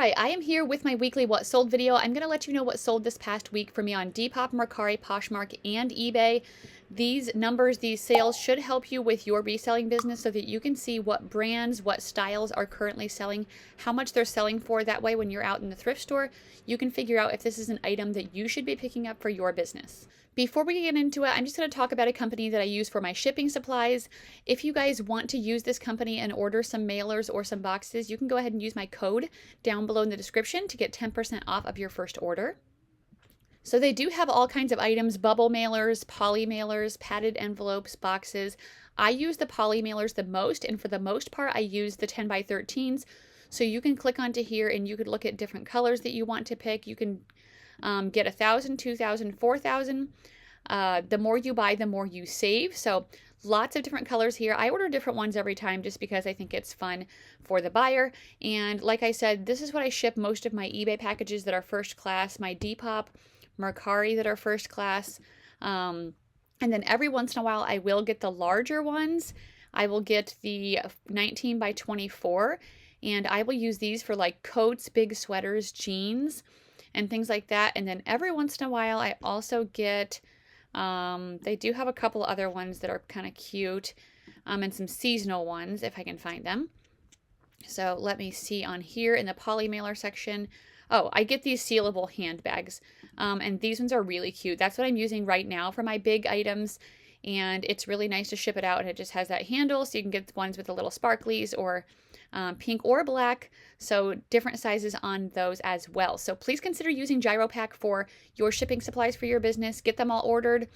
right, I am here with my weekly What Sold video. I'm going to let you know what sold this past week for me on Depop, Mercari, Poshmark, and eBay. These numbers, these sales should help you with your reselling business so that you can see what brands, what styles are currently selling, how much they're selling for. That way, when you're out in the thrift store, you can figure out if this is an item that you should be picking up for your business. Before we get into it, I'm just going to talk about a company that I use for my shipping supplies. If you guys want to use this company and order some mailers or some boxes, you can go ahead and use my code down below in the description to get 10% off of your first order. So they do have all kinds of items: bubble mailers, poly mailers, padded envelopes, boxes. I use the poly mailers the most, and for the most part, I use the 10 by 13s. So you can click onto here and you could look at different colors that you want to pick. You can get 1,000, 2,000, 4,000. The more you buy, the more you save. So lots of different colors here. I order different ones every time just because I think it's fun for the buyer. And like I said, this is what I ship most of my eBay packages that are first class, my Depop, Mercari that are first class. And then every once in a while, I will get the larger ones. I will get the 19 by 24, and I will use these for like coats, big sweaters, jeans, and things like that. And then every once in a while, I also get, they do have a couple other ones that are kind of cute, and some seasonal ones if I can find them. So let me see on here in the poly mailer section. Oh, I get these sealable handbags, and these ones are really cute. That's what I'm using right now for my big items, and it's really nice to ship it out, and it just has that handle, so you can get ones with the little sparklies or pink or black, so different sizes on those as well. So please consider using GyroPack for your shipping supplies for your business. Get them all ordered,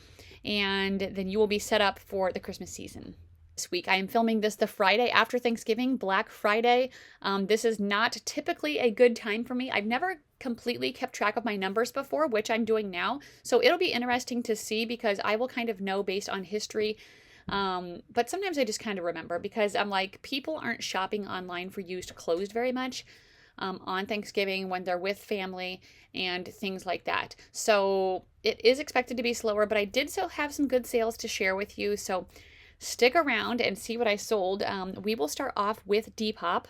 and then you will be set up for the Christmas season. This week, I am filming this the Friday after Thanksgiving, Black Friday. This is not typically a good time for me. I've never completely kept track of my numbers before, which I'm doing now. So it'll be interesting to see because I will kind of know based on history. But sometimes I just kind of remember because I'm like, people aren't shopping online for used clothes very much on Thanksgiving when they're with family and things like that. So it is expected to be slower, but I did still have some good sales to share with you. So stick around and see what I sold. We will start off with Depop.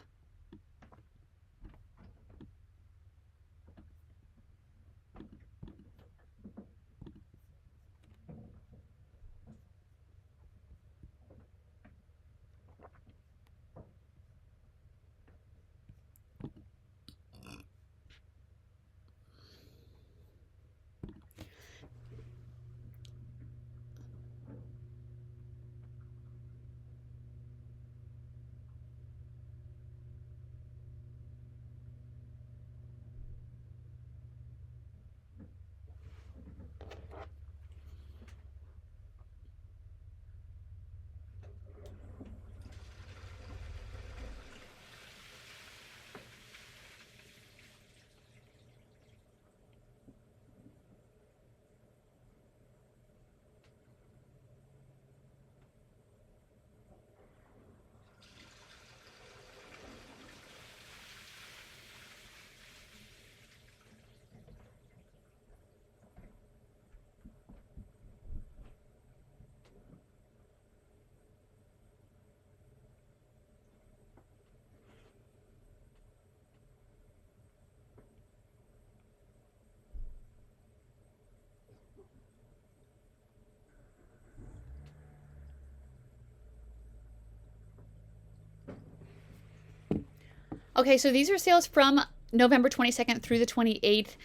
Okay, so these are sales from November 22nd through the 28th.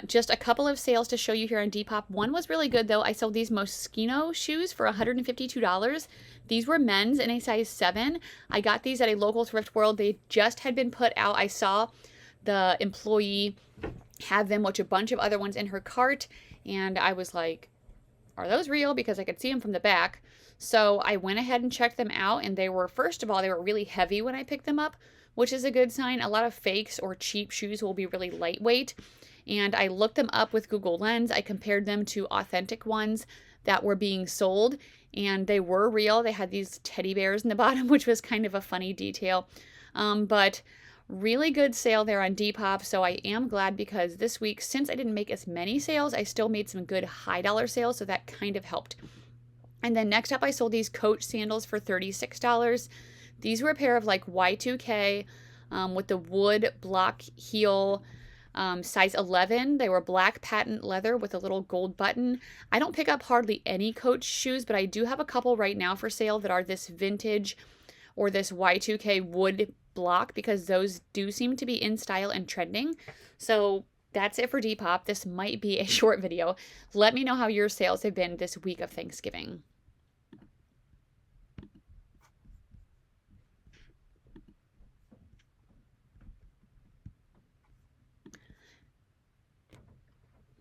Just a couple of sales to show you here on Depop. One was really good though. I sold these Moschino shoes for $152. These were men's in a size 7. I got these at a local thrift world. They just had been put out. I saw the employee have them, which a bunch of other ones in her cart, and I was like, are those real? Because I could see them from the back. So I went ahead and checked them out, and they were, first of all, they were really heavy when I picked them up, which is a good sign. A lot of fakes or cheap shoes will be really lightweight. And I looked them up with Google Lens. I compared them to authentic ones that were being sold, and they were real. They had these teddy bears in the bottom, which was kind of a funny detail. But really good sale there on Depop. So I am glad because this week, since I didn't make as many sales, I still made some good high dollar sales. So that kind of helped. And then next up, I sold these Coach sandals for $36. These were a pair of like Y2K with the wood block heel, size 11. They were black patent leather with a little gold button. I don't pick up hardly any Coach shoes, but I do have a couple right now for sale that are this vintage or this Y2K wood block, because those do seem to be in style and trending. So that's it for Depop. This might be a short video. Let me know how your sales have been this week of Thanksgiving.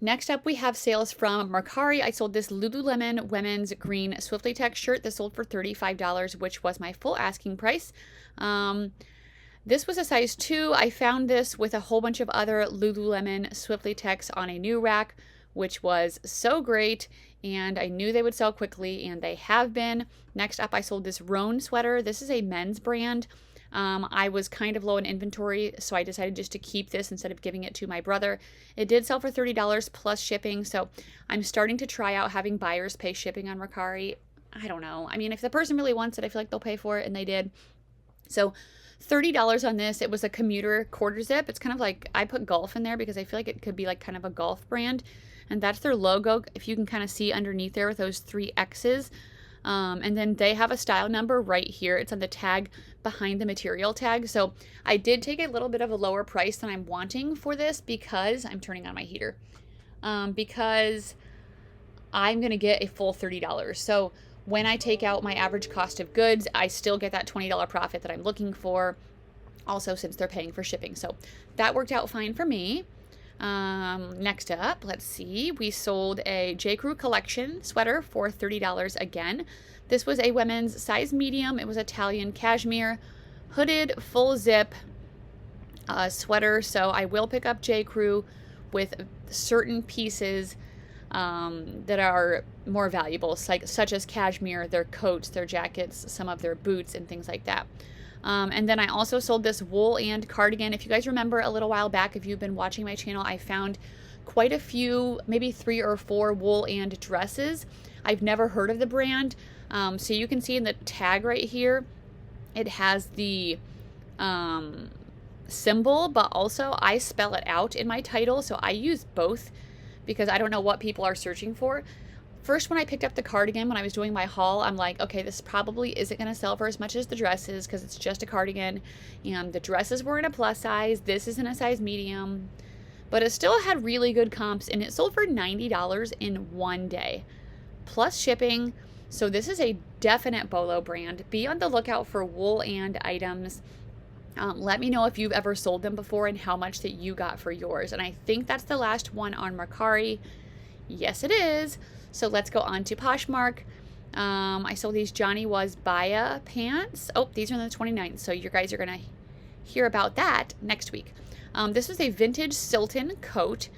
Next up, we have sales from Mercari. I sold this Lululemon women's green Swiftly Tech shirt. This sold for $35, which was my full asking price. This was a size 2. I found this with a whole bunch of other Lululemon Swiftly Techs on a new rack, which was so great, and I knew they would sell quickly, and they have been. Next up, I sold this Roan sweater. This is a men's brand. I was kind of low in inventory, so I decided just to keep this instead of giving it to my brother. It did sell for $30 plus shipping, so I'm starting to try out having buyers pay shipping on Mercari. I don't know. I mean, if the person really wants it, I feel like they'll pay for it, and they did. So $30 on this. It was a commuter quarter zip. It's kind of like, I put golf in there because I feel like it could be like kind of a golf brand, and that's their logo. If you can kind of see underneath there with those 3 X's. And then they have a style number right here. It's on the tag behind the material tag. So I did take a little bit of a lower price than I'm wanting for this, because I'm turning on my heater, because I'm going to get a full $30. So when I take out my average cost of goods, I still get that $20 profit that I'm looking for. Also, since they're paying for shipping. So that worked out fine for me. Next up, let's see, we sold a J. Crew collection sweater for $30 again. This was a women's size medium. It was Italian cashmere, hooded, full zip sweater. So I will pick up J. Crew with certain pieces that are more valuable, such as cashmere, their coats, their jackets, some of their boots, and things like that. And then I also sold this wool and cardigan. If you guys remember a little while back, if you've been watching my channel, I found quite a few, maybe 3 or 4 wool and dresses. I've never heard of the brand. So you can see in the tag right here, it has the symbol, but also I spell it out in my title. So I use both because I don't know what people are searching for. First, when I picked up the cardigan, when I was doing my haul, I'm like, okay, this probably isn't going to sell for as much as the dresses because it's just a cardigan. And the dresses were in a plus size. This is in a size medium. But it still had really good comps, and it sold for $90 in one day, plus shipping. So this is a definite Bolo brand. Be on the lookout for wool and items. Let me know if you've ever sold them before and how much that you got for yours. And I think that's the last one on Mercari. Yes, it is. So let's go on to Poshmark. I sold these Johnny Was Baya pants. Oh, these are on the 29th. So you guys are going to hear about that next week. This was a vintage Silton coat.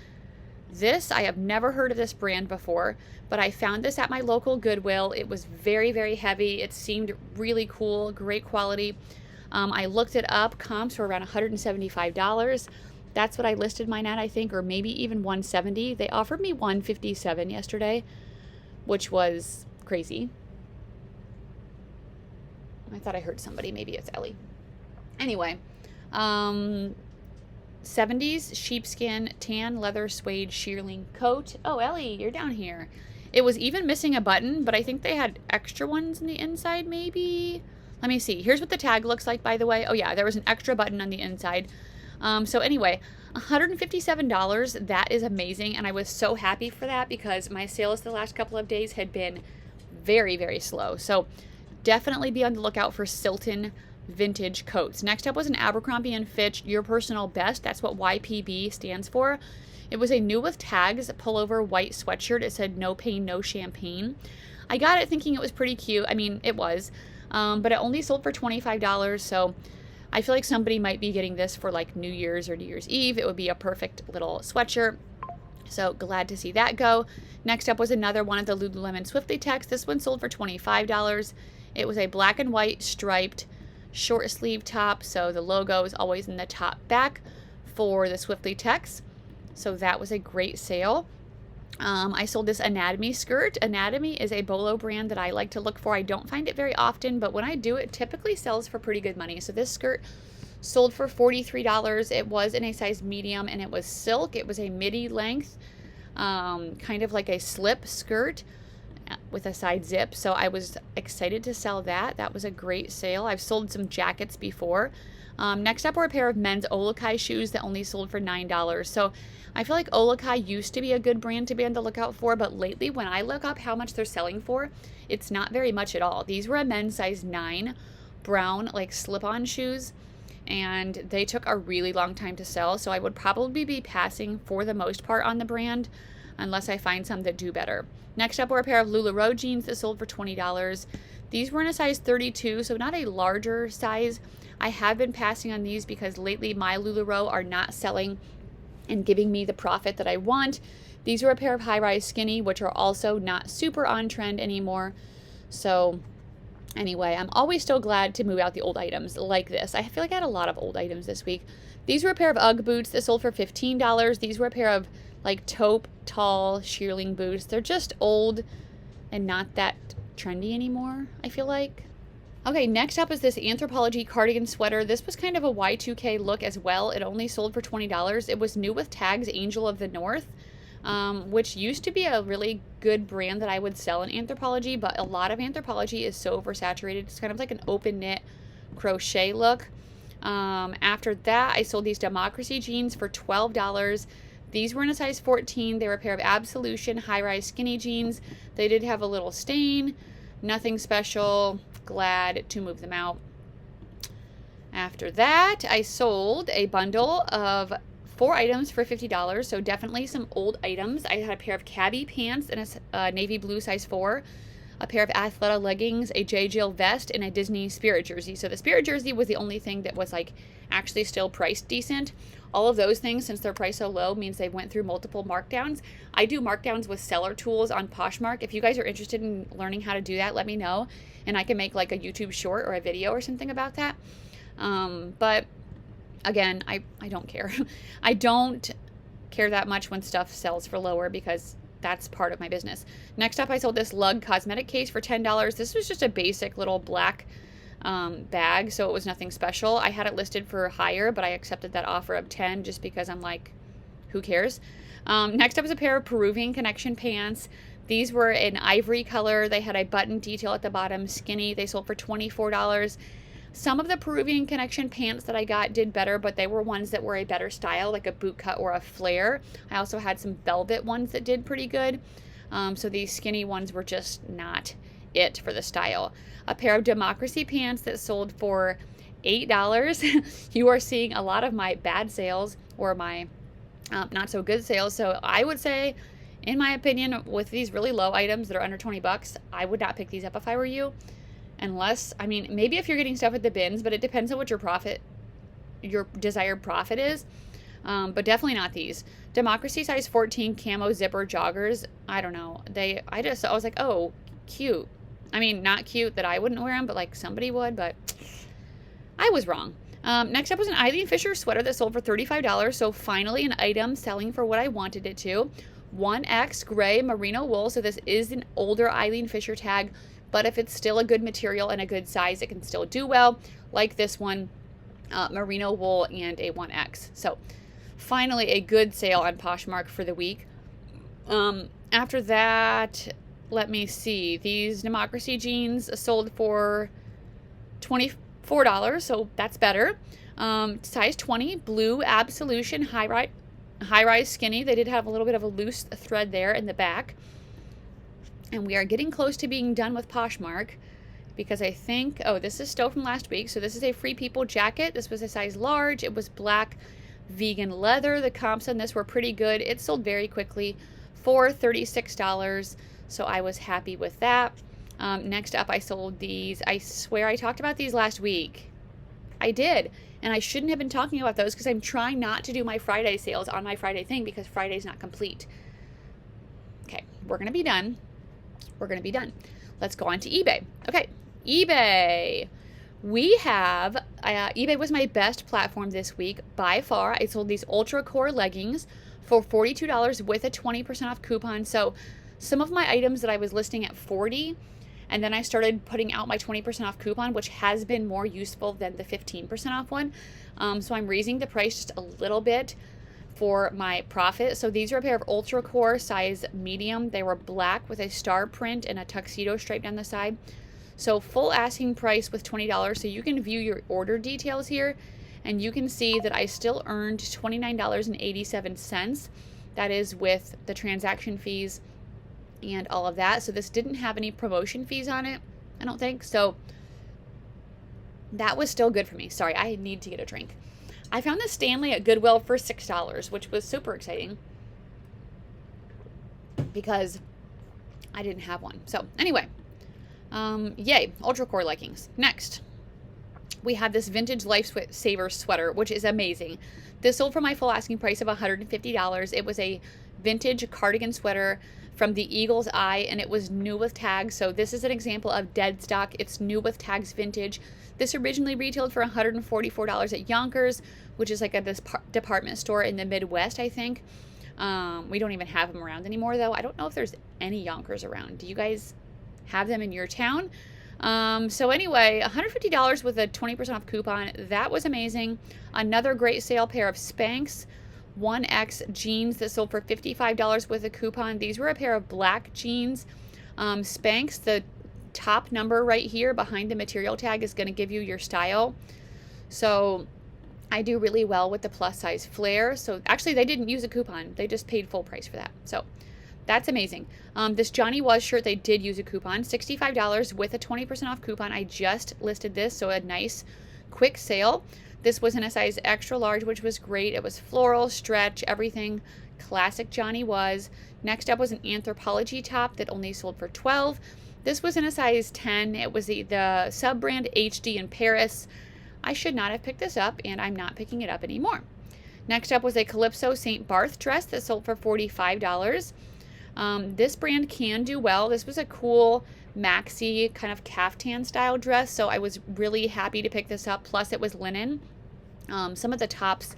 This, I have never heard of this brand before, but I found this at my local Goodwill. It was very, very heavy. It seemed really cool, great quality. I looked it up. Comps were around $175. That's what I listed mine at, I think, or maybe even $170. They offered me $157 yesterday, which was crazy. I thought I heard somebody. Maybe it's Ellie. Anyway, 70s sheepskin tan leather suede shearling coat. Oh, Ellie, you're down here. It was even missing a button, but I think they had extra ones on the inside, maybe. Let me see. Here's what the tag looks like, by the way. Oh, yeah, there was an extra button on the inside. So anyway, $157, that is amazing, and I was so happy for that because my sales the last couple of days had been very, very slow. So definitely be on the lookout for Silton vintage coats. Next up was an Abercrombie & Fitch Your Personal Best. That's what YPB stands for. It was a new with tags pullover white sweatshirt. It said no pain, no champagne. I got it thinking it was pretty cute. I mean, it was, but it only sold for $25, so I feel like somebody might be getting this for like New Year's or New Year's Eve. It would be a perfect little sweatshirt. So glad to see that go. Next up was another one of the Lululemon Swiftly Techs. This one sold for $25. It was a black and white striped short sleeve top. So the logo is always in the top back for the Swiftly Techs. So that was a great sale. I sold this Anatomy skirt. Anatomy is a Bolo brand that I like to look for. I don't find it very often, but when I do, it typically sells for pretty good money. So this skirt sold for $43. It was in a size medium and it was silk. It was a midi length, kind of like a slip skirt with a side zip. So I was excited to sell that. That was a great sale. I've sold some jackets before. Next up were a pair of men's Olakai shoes that only sold for $9. So I feel like Olakai used to be a good brand to be on the lookout for, but lately when I look up how much they're selling for, it's not very much at all. These were a men's size 9 brown like slip-on shoes, and they took a really long time to sell. So I would probably be passing for the most part on the brand unless I find some that do better. Next up were a pair of LuLaRoe jeans that sold for $20. These were in a size 32, so not a larger size. I have been passing on these because lately my LuLaRoe are not selling and giving me the profit that I want. These were a pair of high-rise skinny, which are also not super on trend anymore. So anyway, I'm always still glad to move out the old items like this. I feel like I had a lot of old items this week. These were a pair of UGG boots that sold for $15. These were a pair of like taupe, tall shearling boots. They're just old and not that trendy anymore, I feel like. Okay, next up is this Anthropologie cardigan sweater. This was kind of a Y2K look as well. It only sold for $20. It was new with tags Angel of the North, which used to be a really good brand that I would sell in Anthropologie, but a lot of Anthropologie is so oversaturated. It's kind of like an open knit crochet look. After that, I sold these Democracy jeans for $12. These were in a size 14. They were a pair of Absolution high-rise skinny jeans. They did have a little stain. Nothing special. Glad to move them out. After that, I sold a bundle of 4 items for $50. So definitely some old items. I had a pair of cabbie pants in a navy blue size 4. A pair of Athleta leggings, a J. Jill vest, and a Disney Spirit jersey. So the Spirit jersey was the only thing that was like actually still priced decent. All of those things, since they're priced so low, means they went through multiple markdowns. I do markdowns with seller tools on Poshmark. If you guys are interested in learning how to do that, let me know. And I can make like a YouTube short or a video or something about that. But again, I don't care. I don't care that much when stuff sells for lower because that's part of my business. Next up, I sold this Lug cosmetic case for $10. This was just a basic little black bag, so it was nothing special. I had it listed for higher, but I accepted that offer of $10 just because I'm like, who cares? Next up is a pair of Peruvian Connection pants. These were in ivory color. They had a button detail at the bottom, skinny. They sold for $24. Some of the Peruvian Connection pants that I got did better, but they were ones that were a better style, like a boot cut or a flare. I also had some velvet ones that did pretty good. So these skinny ones were just not it for the style. A pair of Democracy pants that sold for $8. You are seeing a lot of my bad sales or my not so good sales. So I would say, in my opinion, with these really low items that are under 20 bucks, I would not pick these up if I were you. Unless, I mean, maybe if you're getting stuff at the bins, but it depends on what your desired profit is. But definitely not these. Democracy size 14 camo zipper joggers. I don't know. I was like, oh, cute. I mean, not cute that I wouldn't wear them, but like somebody would, but I was wrong. Next up was an Eileen Fisher sweater that sold for $35. So finally an item selling for what I wanted it to. 1X gray merino wool. So this is an older Eileen Fisher tag, but if it's still a good material and a good size, it can still do well. Like this one, merino wool and a 1X. So finally a good sale on Poshmark for the week. After that, let me see. These Democracy jeans sold for $24, so that's better. Size 20, blue Absolution high-rise skinny. They did have a little bit of a loose thread there in the back. And we are getting close to being done with Poshmark because I think, oh, this is still from last week. So this is a Free People jacket. This was a size large. It was black vegan leather. The comps on this were pretty good. It sold very quickly for $36. So I was happy with that. Next up, I sold these. I swear I talked about these last week. I did. And I shouldn't have been talking about those because I'm trying not to do my Friday sales on my Friday thing because Friday's not complete. Okay, we're going to be done. We're going to be done. Let's go on to eBay. Okay, eBay. We have, eBay was my best platform this week by far. I sold these Ultra Core leggings for $42 with a 20% off coupon. So some of my items that I was listing at $40 And then I started putting out my 20% off coupon, which has been more useful than the 15% off one. So I'm raising the price just a little bit for my profit. So these are a pair of Ultra Core size medium. They were black with a star print and a tuxedo stripe down the side. So full asking price with $20. So you can view your order details here, and you can see that I still earned $29.87. That is with the transaction fees and all of that. So this didn't have any promotion fees on it, I don't think. So that was still good for me. Sorry, I need to get a drink. I found this Stanley at Goodwill for $6, which was super exciting because I didn't have one. So anyway, yay, Ultra Core leggings. Next, we have this vintage Lifesaver sweater, which is amazing. This sold for my full asking price of $150. It was a vintage cardigan sweater from the Eagle's Eye, and it was new with tags. So this is an example of dead stock. It's new with tags, vintage. This originally retailed for $144 at Yonkers, which is like this department store in the Midwest, I think. We don't even have them around anymore, though. I don't know if there's any Yonkers around. Do you guys have them in your town? So anyway, $150 with a 20% off coupon. That was amazing. Another great sale pair of Spanx 1X jeans that sold for $55 with a coupon. These were a pair of black jeans. Spanx, the top number right here behind the material tag is going to give you your style. So I do really well with the plus size flare. So actually they didn't use a coupon. They just paid full price for that. So that's amazing. This Johnny Was shirt, they did use a coupon, $65 with a 20% off coupon. I just listed this, so a nice quick sale. This was in a size extra large, which was great. It was floral, stretch, everything. Classic Johnny Was. Next up was an Anthropologie top that only sold for $12. This was in a size 10. It was the sub-brand HD in Paris. I should not have picked this up, and I'm not picking it up anymore. Next up was a Calypso St. Barth dress that sold for $45. This brand can do well. This was a cool maxi kind of caftan style dress, so I was really happy to pick this up. Plus it was linen. Some of the tops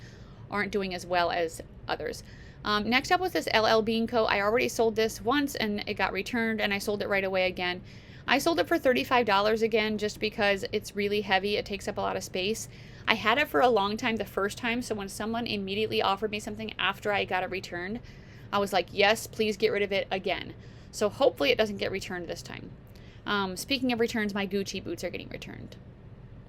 aren't doing as well as others. Next up was this LL Bean coat. I already sold this once and it got returned, and I sold it right away again. I sold it for $35 again just because it's really heavy. It takes up a lot of space. I had it for a long time the first time, so when someone immediately offered me something after I got it returned, I was like, yes, please get rid of it again. So hopefully it doesn't get returned this time. Speaking of returns, my Gucci boots are getting returned.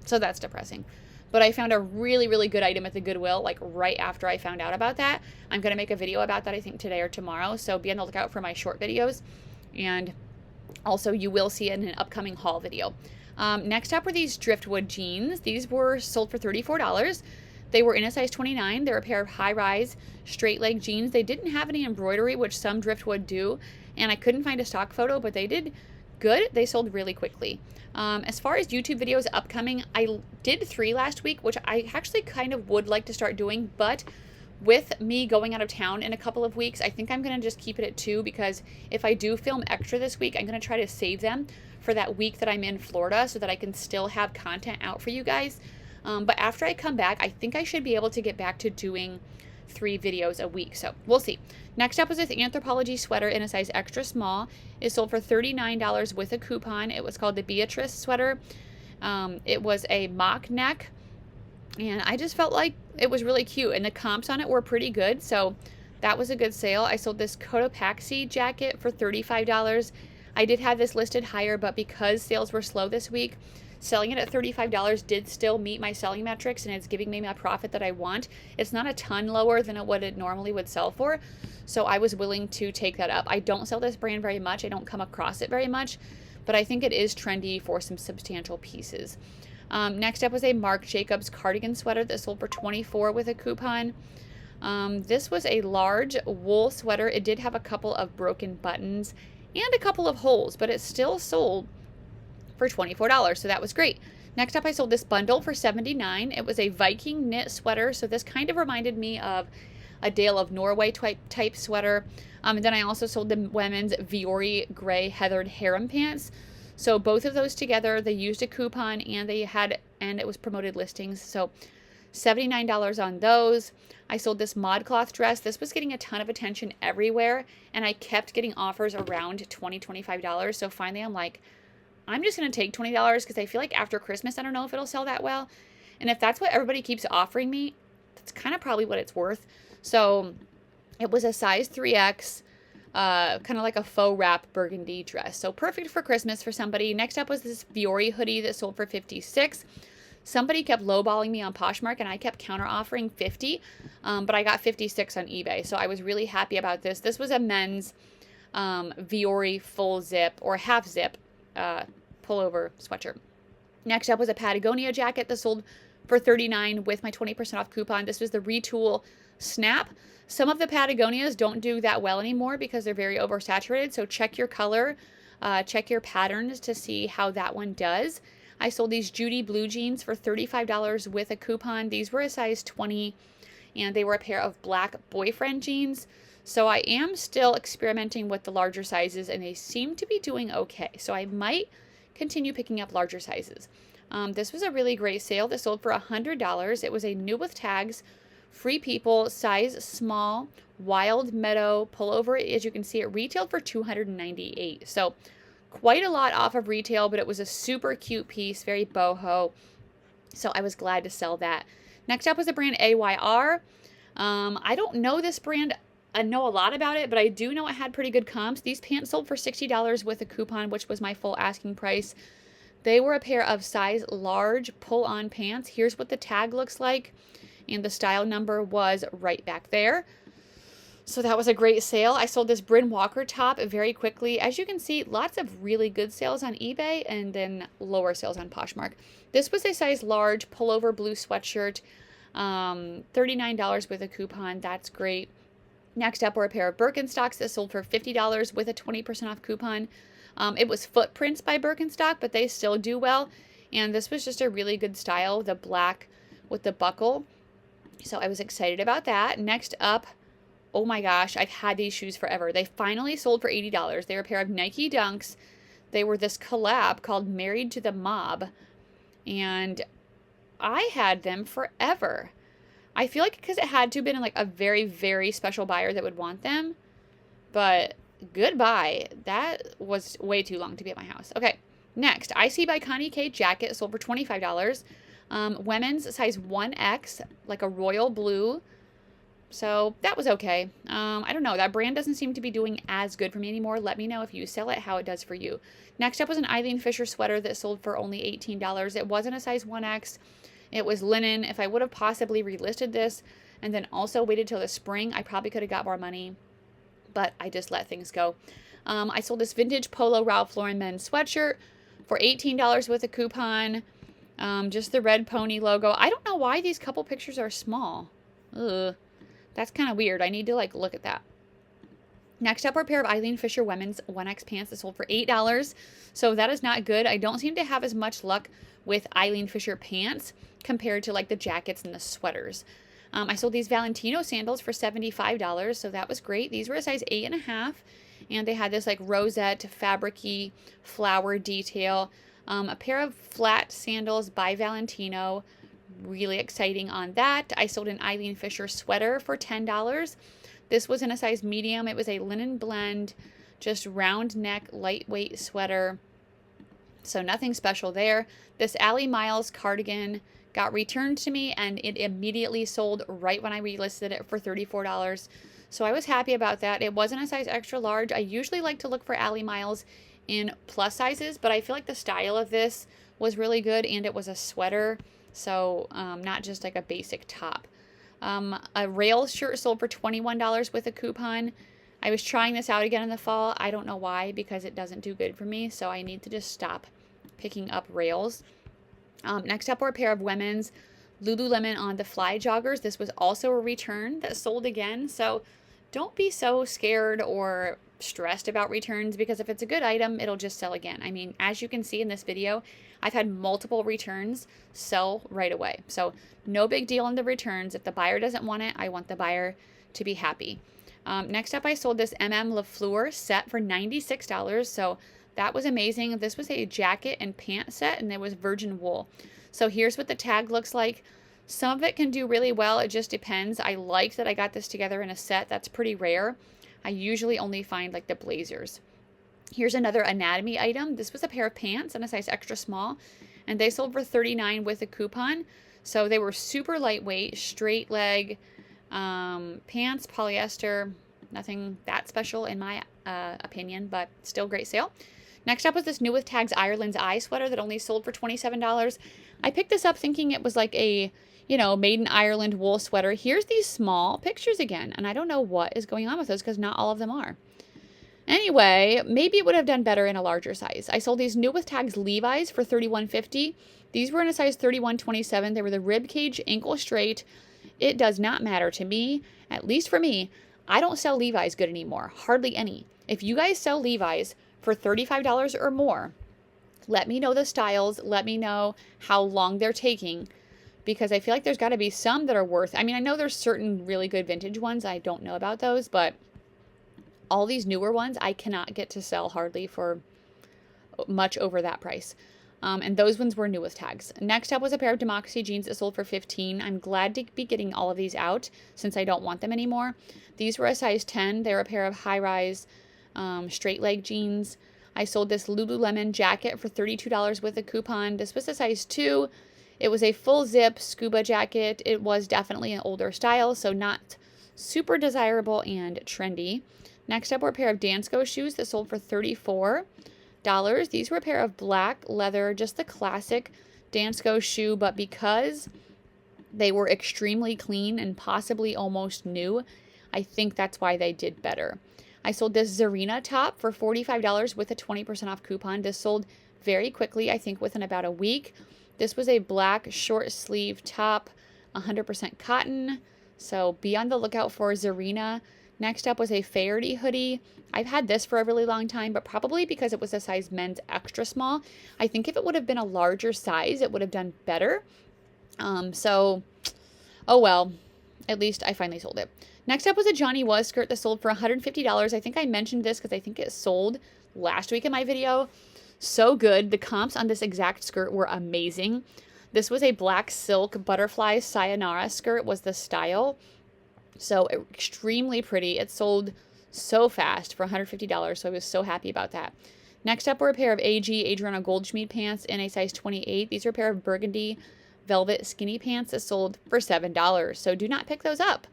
So that's depressing. But I found a really, really good item at the Goodwill, like right after I found out about that. I'm going to make a video about that, I think, today or tomorrow. So be on the lookout for my short videos. And also you will see it in an upcoming haul video. Next up were these Driftwood jeans. These were sold for $34. They were in a size 29. They're a pair of high-rise straight leg jeans. They didn't have any embroidery, which some Driftwood do. And I couldn't find a stock photo, but they did good. They sold really quickly. As far as YouTube videos upcoming, I did 3 last week, which I actually kind of would like to start doing, but with me going out of town in a couple of weeks, I think I'm going to just keep it at 2, because if I do film extra this week, I'm going to try to save them for that week that I'm in Florida so that I can still have content out for you guys. But after I come back, I think I should be able to get back to doing 3 videos a week. So we'll see. Next up was this Anthropologie sweater in a size extra small. It sold for $39 with a coupon. It was called the Beatrice sweater. It was a mock neck, and I just felt like it was really cute, and the comps on it were pretty good, so that was a good sale. I sold this Cotopaxi jacket for $35. I did have this listed higher, but because sales were slow this week, selling it at $35 did still meet my selling metrics, and it's giving me my profit that I want. It's not a ton lower than what it normally would sell for, so I was willing to take that up. I don't sell this brand very much. I don't come across it very much, but I think it is trendy for some substantial pieces. Next up was a Marc Jacobs cardigan sweater that sold for $24 with a coupon. This was a large wool sweater. It did have a couple of broken buttons and a couple of holes, but it still sold for $24, so that was great. Next up, I sold this bundle for $79. It was a Viking knit sweater, so this kind of reminded me of a Dale of Norway type sweater. And then I also sold the women's Viore gray heathered harem pants. So both of those together, they used a coupon, and it was promoted listings. So $79 on those. I sold this ModCloth dress. This was getting a ton of attention everywhere, and I kept getting offers around $20, $25. So finally I'm like, I'm just going to take $20 because I feel like after Christmas, I don't know if it'll sell that well. And if that's what everybody keeps offering me, that's kind of probably what it's worth. So it was a size 3X, kind of like a faux wrap burgundy dress. So perfect for Christmas for somebody. Next up was this Fiore hoodie that sold for $56. Somebody kept lowballing me on Poshmark and I kept counter offering $50, but I got $56 on eBay. So I was really happy about this. This was a men's Fiore full zip or half zip pullover sweatshirt. Next up was a Patagonia jacket that sold for $39 with my 20% off coupon. This was the Retool Snap. Some of the Patagonias don't do that well anymore because they're very oversaturated. So check your color, check your patterns to see how that one does. I sold these Judy blue jeans for $35 with a coupon. These were a size 20 and they were a pair of black boyfriend jeans. So I am still experimenting with the larger sizes and they seem to be doing okay. So I might continue picking up larger sizes. This was a really great sale that sold for $100. It was a new with tags, Free People, size small, Wild Meadow pullover. As you can see, it retailed for $298. So quite a lot off of retail, but it was a super cute piece, very boho. So I was glad to sell that. Next up was the brand AYR. I don't know this brand. I know a lot about it, but I do know it had pretty good comps. These pants sold for $60 with a coupon, which was my full asking price. They were a pair of size large pull-on pants. Here's what the tag looks like. And the style number was right back there. So that was a great sale. I sold this Bryn Walker top very quickly. As you can see, lots of really good sales on eBay and then lower sales on Poshmark. This was a size large pullover blue sweatshirt. $39 with a coupon. That's great. Next up were a pair of Birkenstocks that sold for $50 with a 20% off coupon. It was Footprints by Birkenstock, but they still do well. And this was just a really good style, the black with the buckle. So I was excited about that. Next up, oh my gosh, I've had these shoes forever. They finally sold for $80. They were a pair of Nike Dunks. They were this collab called Married to the Mob. And I had them forever. I feel like because it had to have been like a very, very special buyer that would want them. But goodbye. That was way too long to be at my house. Okay, next. IC by Connie K jacket sold for $25. Women's size 1X, like a royal blue. So that was okay. I don't know. That brand doesn't seem to be doing as good for me anymore. Let me know if you sell it, how it does for you. Next up was an Eileen Fisher sweater that sold for only $18. It wasn't a size 1X. It was linen. If I would have possibly relisted this and then also waited till the spring, I probably could have got more money. But I just let things go. I sold this vintage Polo Ralph Lauren men's sweatshirt for $18 with a coupon. Just the red pony logo. I don't know why these couple pictures are small. Ugh. That's kind of weird. I need to look at that. Next up are a pair of Eileen Fisher women's 1X pants that sold for $8. So that is not good. I don't seem to have as much luck with Eileen Fisher pants compared to the jackets and the sweaters. I sold these Valentino sandals for $75. So that was great. These were a size 8.5. And they had this rosette fabric-y flower detail. A pair of flat sandals by Valentino. Really exciting on that. I sold an Eileen Fisher sweater for $10. This was in a size medium. It was a linen blend, just round neck, lightweight sweater. So nothing special there. This Allie Miles cardigan got returned to me and it immediately sold right when I relisted it for $34. So I was happy about that. It wasn't a size extra large. I usually like to look for Allie Miles in plus sizes, but I feel like the style of this was really good and it was a sweater. So not just a basic top. A rail shirt sold for $21 with a coupon. I was trying this out again in the fall. I don't know why, because it doesn't do good for me. So I need to just stop picking up rails. Next up were a pair of women's Lululemon on the Fly joggers. This was also a return that sold again. So don't be so scared or stressed about returns, because if it's a good item, it'll just sell again. I mean, as you can see in this video, I've had multiple returns sell right away. So no big deal on the returns. If the buyer doesn't want it, I want the buyer to be happy. Next up, I sold this LaFleur set for $96. So that was amazing. This was a jacket and pant set, and it was virgin wool. So here's what the tag looks like. Some of it can do really well. It just depends. I like that I got this together in a set. That's pretty rare. I usually only find the blazers. Here's another anatomy item. This was a pair of pants in a size extra small, and they sold for $39 with a coupon. So they were super lightweight, straight leg pants, polyester, nothing that special in my opinion, but still great sale. Next up was this New with Tags Ireland's Eye sweater that only sold for $27. I picked this up thinking it was like a, you know, made in Ireland wool sweater. Here's these small pictures again, and I don't know what is going on with those because not all of them are. Anyway, maybe it would have done better in a larger size. I sold these New with Tags Levi's for $31.50. These were in a size 31.27. They were the rib cage ankle straight. It does not matter to me, at least for me. I don't sell Levi's good anymore, hardly any. If you guys sell Levi's for $35 or more, let me know the styles, let me know how long they're taking, because I feel like there's got to be some that are worth, I mean, I know there's certain really good vintage ones, I don't know about those, but all these newer ones, I cannot get to sell hardly for much over that price. And those ones were New with Tags. Next up was a pair of Democracy jeans that sold for $15. I'm glad to be getting all of these out since I don't want them anymore. These were a size 10. They're a pair of high-rise straight leg jeans. I sold this Lululemon jacket for $32 with a coupon. This was a size 2. It was a full zip scuba jacket. It was definitely an older style, so not super desirable and trendy. Next up were a pair of Dansko shoes that sold for $34. These were a pair of black leather, just the classic Dansko shoe, but because they were extremely clean and possibly almost new, I think that's why they did better. I sold this Zarina top for $45 with a 20% off coupon. This sold very quickly, I think within about a week. This was a black short sleeve top, 100% cotton, so be on the lookout for Zarina. Next up was a Faherty hoodie. I've had this for a really long time, but probably because it was a size men's extra small. I think if it would have been a larger size, it would have done better. So, oh well, at least I finally sold it. Next up was a Johnny Was skirt that sold for $150. I think I mentioned this because I think it sold last week in my video. So good. The comps on this exact skirt were amazing. This was a black silk butterfly sayonara skirt was the style. So extremely pretty. It sold so fast for $150, so I was so happy about that. Next up were a pair of Adriana Goldschmied pants in a size 28. These are a pair of burgundy velvet skinny pants that sold for $7, so do not pick those up.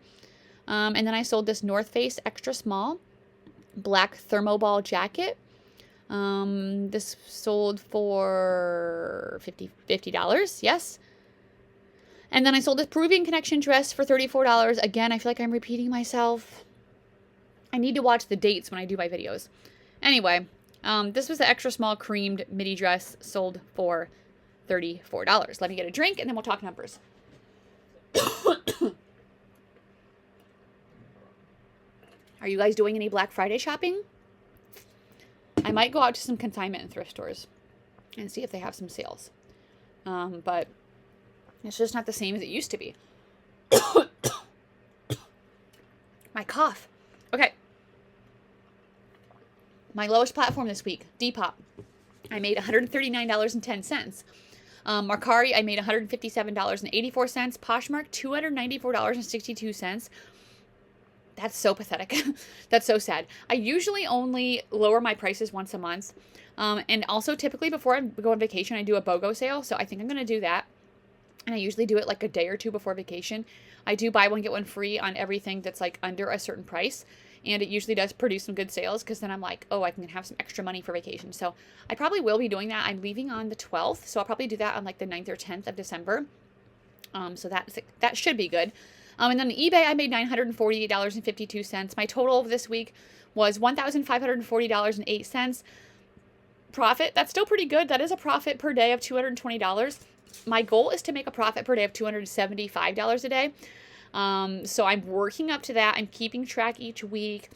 And then I sold this North Face extra small black thermoball jacket. This sold for $50, yes. And then I sold this Peruvian Connection dress for $34. Again, I feel like I'm repeating myself. I need to watch the dates when I do my videos. Anyway, this was the extra small creamed midi dress, sold for $34. Let me get a drink and then we'll talk numbers. Are you guys doing any Black Friday shopping? I might go out to some consignment and thrift stores and see if they have some sales. But it's just not the same as it used to be. My cough. Okay. My lowest platform this week, Depop. I made $139.10. Mercari, I made $157.84. Poshmark, $294.62. That's so pathetic. That's so sad. I usually only lower my prices once a month. And also typically before I go on vacation, I do a BOGO sale. So I think I'm going to do that. And I usually do it like a day or two before vacation. I do buy one, get one free on everything that's like under a certain price. And it usually does produce some good sales because then I'm like, oh, I can have some extra money for vacation. So I probably will be doing that. I'm leaving on the 12th. So I'll probably do that on like the 9th or 10th of December. So that should be good. And then on eBay, I made $948.52. My total this week was $1,540.08. Profit, that's still pretty good. That is a profit per day of $220. My goal is to make a profit per day of $275 a day. So I'm working up to that. I'm keeping track each week.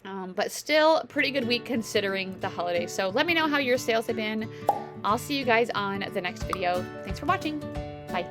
But still a pretty good week considering the holidays. So let me know how your sales have been. I'll see you guys on the next video. Thanks for watching. Bye.